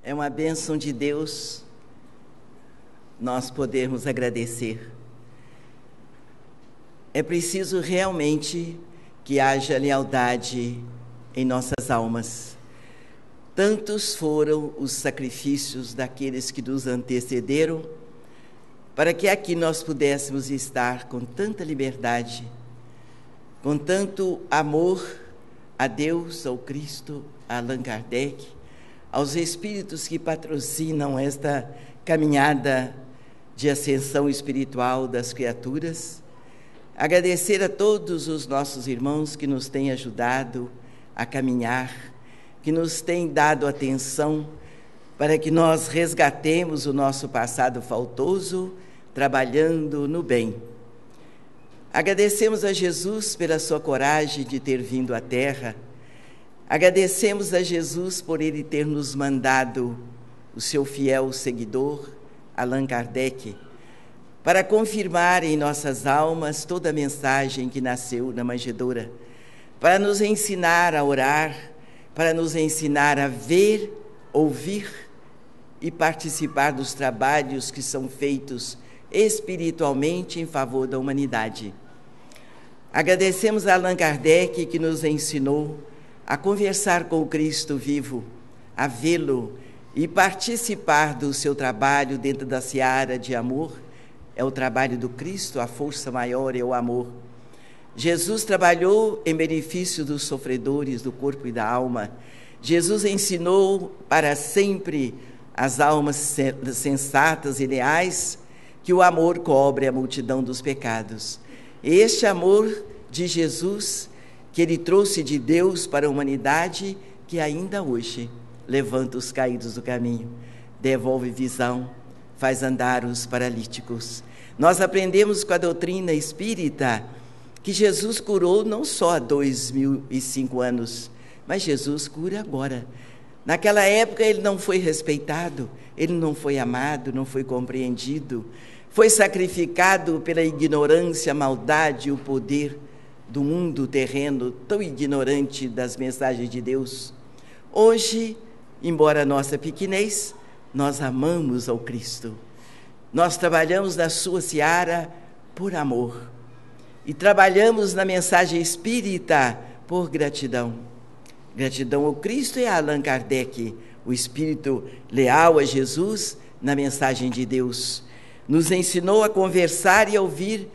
É uma bênção de Deus nós podermos agradecer. É preciso realmente que haja lealdade em nossas almas. Tantos foram os sacrifícios daqueles que nos antecederam, para que aqui nós pudéssemos estar com tanta liberdade, com tanto amor a Deus, ao Cristo, a Allan Kardec, aos espíritos que patrocinam esta caminhada de ascensão espiritual das criaturas. Agradecer a todos os nossos irmãos que nos têm ajudado a caminhar, que nos têm dado atenção para que nós resgatemos o nosso passado faltoso, trabalhando no bem. Agradecemos a Jesus pela sua coragem de ter vindo à Terra. Agradecemos a Jesus por Ele ter nos mandado o seu fiel seguidor, Allan Kardec, para confirmar em nossas almas toda a mensagem que nasceu na manjedoura, para nos ensinar a orar, para nos ensinar a ver, ouvir e participar dos trabalhos que são feitos espiritualmente em favor da humanidade. Agradecemos a Allan Kardec que nos ensinou a conversar com o Cristo vivo, a vê-lo e participar do seu trabalho dentro da seara de amor. É o trabalho do Cristo, a força maior é o amor. Jesus trabalhou em benefício dos sofredores do corpo e da alma. Jesus ensinou para sempre as almas sensatas e leais que o amor cobre a multidão dos pecados. Este amor de Jesus, que Ele trouxe de Deus para a humanidade, que ainda hoje levanta os caídos do caminho, devolve visão, faz andar os paralíticos. Nós aprendemos com a doutrina espírita que Jesus curou não só há 2005 anos, mas Jesus cura agora. Naquela época Ele não foi respeitado, Ele não foi amado, não foi compreendido, foi sacrificado pela ignorância, a maldade e o poder do mundo terreno, tão ignorante das mensagens de Deus. Hoje, embora a nossa pequenez, nós amamos ao Cristo. Nós trabalhamos na sua seara por amor. E trabalhamos na mensagem espírita por gratidão. Gratidão ao Cristo e a Allan Kardec, o espírito leal a Jesus na mensagem de Deus. Nos ensinou a conversar e a ouvir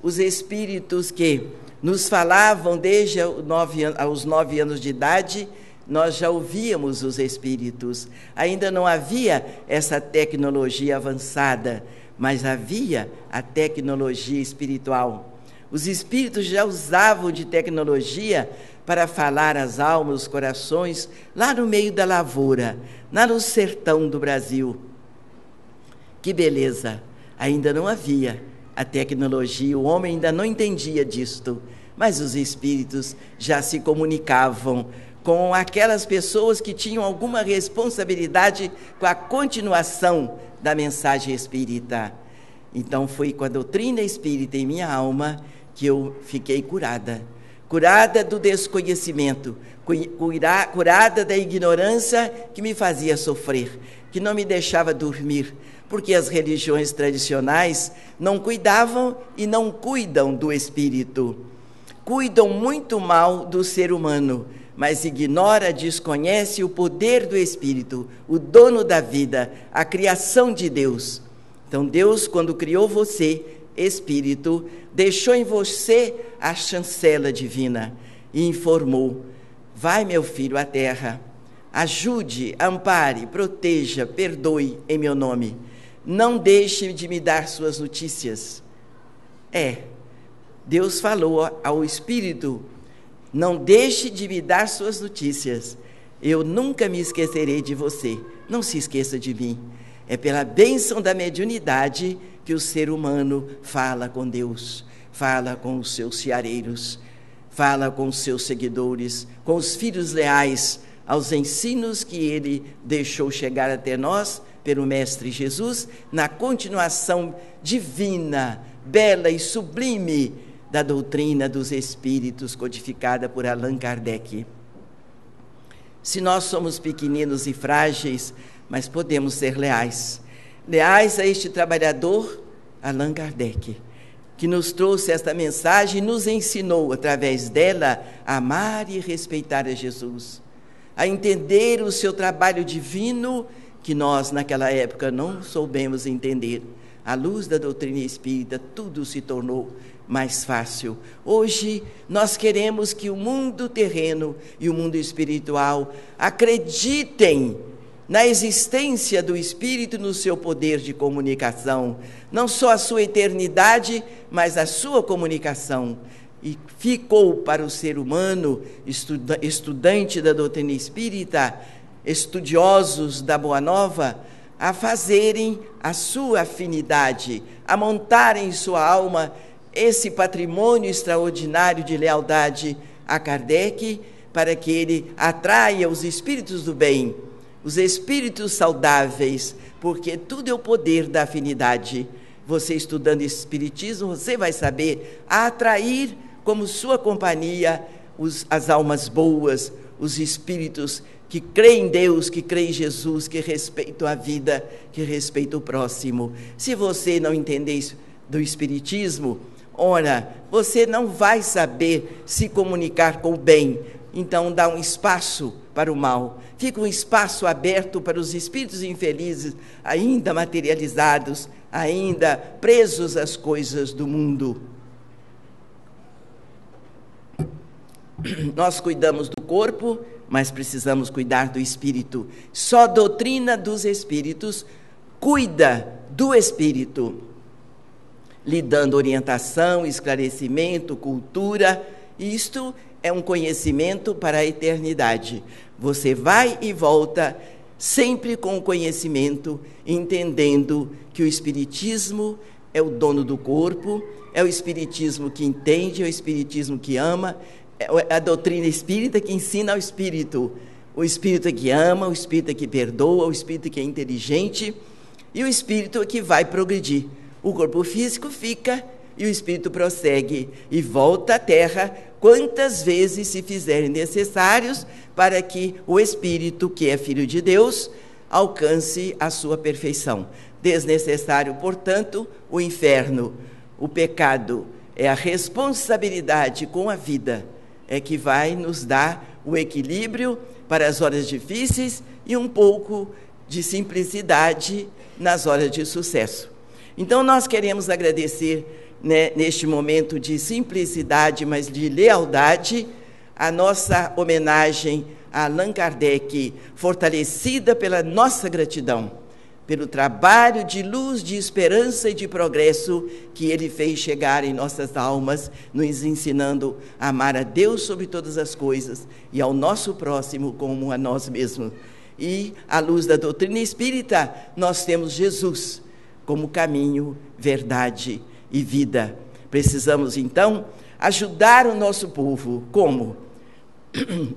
os espíritos que nos falavam desde aos 9 anos de idade. Nós já ouvíamos os espíritos. Ainda não havia essa tecnologia avançada, mas havia a tecnologia espiritual. Os espíritos já usavam de tecnologia para falar às almas, os corações, lá no meio da lavoura, lá no sertão do Brasil. Que beleza! Ainda não havia a tecnologia, o homem ainda não entendia disto, mas os espíritos já se comunicavam com aquelas pessoas que tinham alguma responsabilidade com a continuação da mensagem espírita. Então foi com a doutrina espírita em minha alma que eu fiquei curada. Curada do desconhecimento, curada da ignorância que me fazia sofrer, que não me deixava dormir, porque as religiões tradicionais não cuidavam e não cuidam do espírito. Cuidam muito mal do ser humano, mas ignora, desconhece o poder do Espírito, o dono da vida, a criação de Deus. Então Deus, quando criou você, Espírito, deixou em você a chancela divina e informou: vai, meu filho, à terra, ajude, ampare, proteja, perdoe em meu nome. Não deixe de me dar suas notícias. Deus falou ao Espírito: não deixe de me dar suas notícias. Eu nunca me esquecerei de você. Não se esqueça de mim. É pela bênção da mediunidade que o ser humano fala com Deus, fala com os seus seareiros, fala com os seus seguidores, com os filhos leais aos ensinos que Ele deixou chegar até nós pelo Mestre Jesus, na continuação divina, bela e sublime da doutrina dos Espíritos, codificada por Allan Kardec. Se nós somos pequeninos e frágeis, mas podemos ser leais. Leais a este trabalhador, Allan Kardec, que nos trouxe esta mensagem e nos ensinou, através dela, a amar e respeitar a Jesus, a entender o seu trabalho divino, que nós, naquela época, não soubemos entender. À luz da doutrina espírita, tudo se tornou mais fácil. Hoje, nós queremos que o mundo terreno e o mundo espiritual acreditem na existência do Espírito, no seu poder de comunicação, não só a sua eternidade, mas a sua comunicação. E ficou para o ser humano, estudante da doutrina espírita, estudiosos da Boa Nova, a fazerem a sua afinidade, a montarem em sua alma esse patrimônio extraordinário de lealdade a Kardec, para que ele atraia os espíritos do bem, os espíritos saudáveis, porque tudo é o poder da afinidade. Você estudando espiritismo, você vai saber atrair como sua companhia as almas boas, os espíritos que creem em Deus, que creem em Jesus, que respeitam a vida, que respeitam o próximo. Se você não entender isso do espiritismo, ora, você não vai saber se comunicar com o bem. Então dá um espaço para o mal, fica um espaço aberto para os espíritos infelizes, ainda materializados, ainda presos às coisas do mundo. Nós cuidamos do corpo, mas precisamos cuidar do espírito. Só a doutrina dos espíritos cuida do espírito, lhe dando orientação, esclarecimento, cultura. Isto é um conhecimento para a eternidade. Você vai e volta sempre com o conhecimento, entendendo que o espiritismo é o dono do corpo, é o espiritismo que entende, é o espiritismo que ama, é a doutrina espírita que ensina ao espírito. O espírito é que ama, o espírito é que perdoa, o espírito que é inteligente, e o espírito é que vai progredir. O corpo físico fica e o espírito prossegue e volta à terra quantas vezes se fizerem necessários para que o espírito, que é filho de Deus, alcance a sua perfeição. Desnecessário, portanto, o inferno. O pecado é a responsabilidade com a vida, é que vai nos dar o equilíbrio para as horas difíceis e um pouco de simplicidade nas horas de sucesso. Então, nós queremos agradecer, neste momento de simplicidade, mas de lealdade, a nossa homenagem a Allan Kardec, fortalecida pela nossa gratidão, pelo trabalho de luz, de esperança e de progresso que ele fez chegar em nossas almas, nos ensinando a amar a Deus sobre todas as coisas e ao nosso próximo como a nós mesmos. E, à luz da doutrina espírita, nós temos Jesus como caminho, verdade e vida. Precisamos, então, ajudar o nosso povo. Como?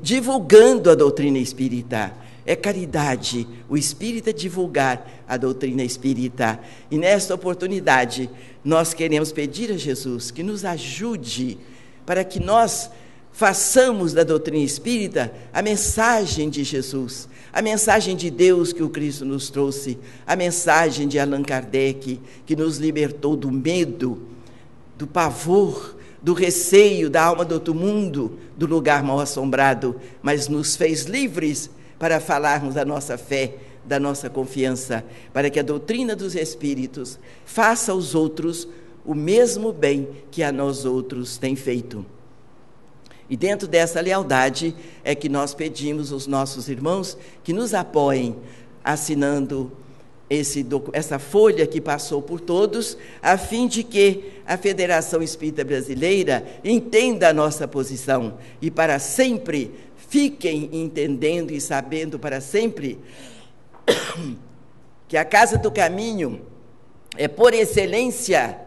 Divulgando a doutrina espírita. É caridade o espírita divulgar a doutrina espírita. E nesta oportunidade, nós queremos pedir a Jesus que nos ajude para que nós façamos da doutrina espírita a mensagem de Jesus, a mensagem de Deus que o Cristo nos trouxe, a mensagem de Allan Kardec, que nos libertou do medo, do pavor, do receio da alma do outro mundo, do lugar mal assombrado, mas nos fez livres para falarmos da nossa fé, da nossa confiança, para que a doutrina dos Espíritos faça aos outros o mesmo bem que a nós outros tem feito. E dentro dessa lealdade é que nós pedimos aos nossos irmãos que nos apoiem, assinando essa folha que passou por todos, a fim de que a Federação Espírita Brasileira entenda a nossa posição e para sempre fiquem entendendo e sabendo para sempre que a Casa do Caminho é, por excelência,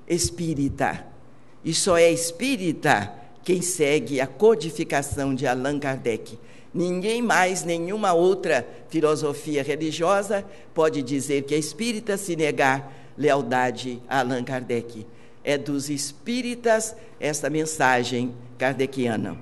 espírita. E só é espírita quem segue a codificação de Allan Kardec. Ninguém mais, nenhuma outra filosofia religiosa pode dizer que é espírita se negar lealdade a Allan Kardec. É dos espíritas esta mensagem kardeciana.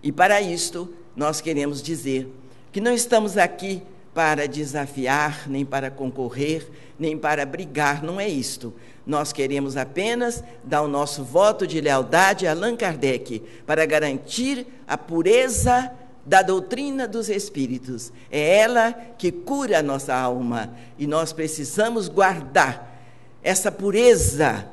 E para isto, nós queremos dizer que não estamos aqui para desafiar, nem para concorrer, nem para brigar, não é isto. Nós queremos apenas dar o nosso voto de lealdade a Allan Kardec, para garantir a pureza da doutrina dos Espíritos. É ela que cura a nossa alma, e nós precisamos guardar essa pureza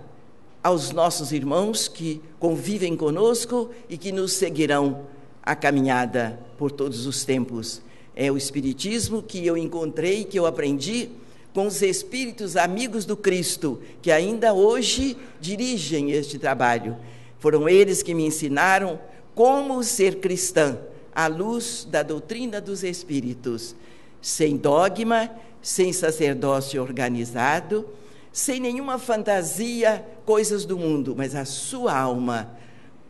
aos nossos irmãos que convivem conosco e que nos seguirão a caminhada por todos os tempos. É o Espiritismo que eu encontrei, que eu aprendi com os espíritos amigos do Cristo, que ainda hoje dirigem este trabalho. Foram eles que me ensinaram como ser cristã, à luz da doutrina dos Espíritos, sem dogma, sem sacerdócio organizado, sem nenhuma fantasia, coisas do mundo, mas a sua alma,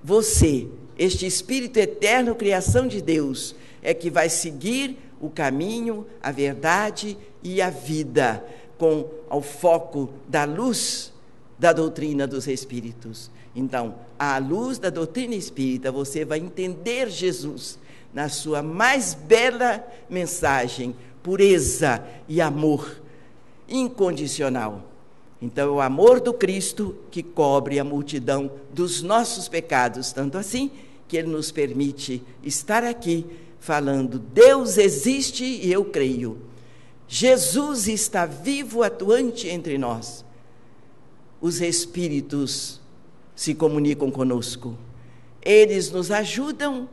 você, este Espírito eterno, criação de Deus, é que vai seguir o caminho, a verdade e a vida, com o foco da luz da doutrina dos Espíritos. Então, à luz da doutrina espírita, você vai entender Jesus na sua mais bela mensagem, pureza e amor incondicional. Então, é o amor do Cristo que cobre a multidão dos nossos pecados, tanto assim que Ele nos permite estar aqui falando: Deus existe e eu creio. Jesus está vivo, atuante entre nós. Os Espíritos se comunicam conosco. Eles nos ajudam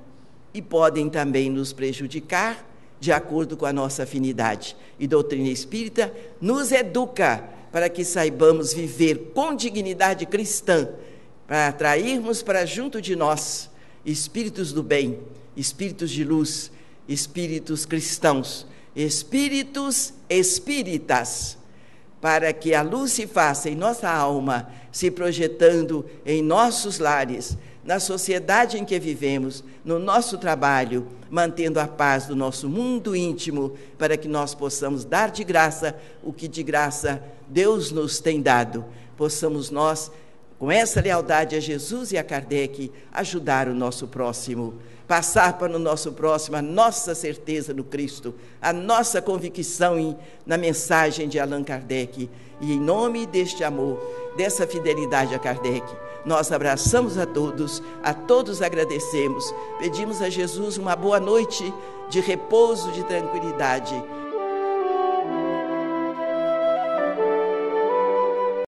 e podem também nos prejudicar, de acordo com a nossa afinidade. E doutrina espírita nos educa para que saibamos viver com dignidade cristã, para atrairmos para junto de nós espíritos do bem, espíritos de luz, espíritos cristãos, espíritos espíritas, para que a luz se faça em nossa alma, se projetando em nossos lares, na sociedade em que vivemos, no nosso trabalho, mantendo a paz do nosso mundo íntimo, para que nós possamos dar de graça o que de graça Deus nos tem dado. Possamos nós, com essa lealdade a Jesus e a Kardec, ajudar o nosso próximo, passar para o nosso próximo a nossa certeza no Cristo, a nossa convicção na mensagem de Allan Kardec. E em nome deste amor, dessa fidelidade a Kardec, nós abraçamos a todos agradecemos, pedimos a Jesus uma boa noite de repouso, de tranquilidade,